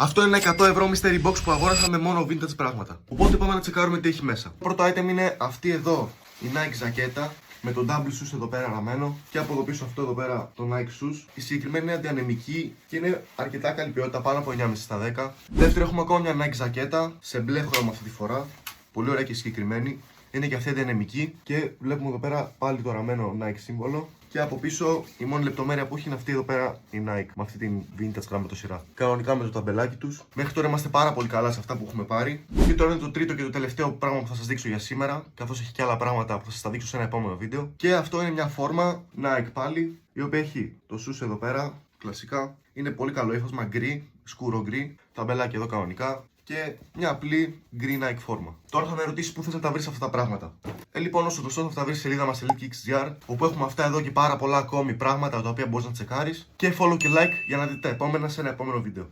Αυτό είναι ένα 100 ευρώ mystery box που αγόρασα με μόνο vintage πράγματα. Οπότε πάμε να τσεκάρουμε τι έχει μέσα. Πρώτο item είναι αυτή εδώ η Nike ζακέτα με το double shoes εδώ πέρα ραμμένο και από εδώ πίσω αυτό εδώ πέρα το Nike shoes. Η συγκεκριμένη είναι αντιανεμική και είναι αρκετά καλή ποιότητα, πάνω από 9,5 στα 10. Δεύτερο, έχουμε ακόμα μια Nike ζακέτα σε μπλε χρώμα αυτή τη φορά. Πολύ ωραία και συγκεκριμένη. Είναι και αυτή αντιανεμική και βλέπουμε εδώ πέρα πάλι το ραμμένο Nike σύμβολο. Και από πίσω η μόνη λεπτομέρεια που έχει είναι αυτή εδώ πέρα η Nike με αυτή την vintage γραμματοσυρά. Κανονικά με το ταμπελάκι τους. Μέχρι τώρα είμαστε πάρα πολύ καλά σε αυτά που έχουμε πάρει. Και τώρα είναι το τρίτο και το τελευταίο πράγμα που θα σας δείξω για σήμερα. Καθώς έχει και άλλα πράγματα που θα σας τα δείξω σε ένα επόμενο βίντεο. Και αυτό είναι μια φόρμα Nike πάλι, η οποία έχει το shoes εδώ πέρα, κλασικά. Είναι πολύ καλό ύφασμα, γκρι, σκούρο γκρι. Ταμπελάκι εδώ κανονικά. Και μια απλή green Nike φόρμα. Τώρα θα με ρωτήσεις πού θες να τα βρεις αυτά τα πράγματα. Λοιπόν, όσο γνωστό θα τα βρεις στη σελίδα μας EliteKicksGR, όπου έχουμε αυτά εδώ και πάρα πολλά ακόμη πράγματα τα οποία μπορείς να τσεκάρεις. Και follow και like για να δείτε τα επόμενα σε ένα επόμενο βίντεο.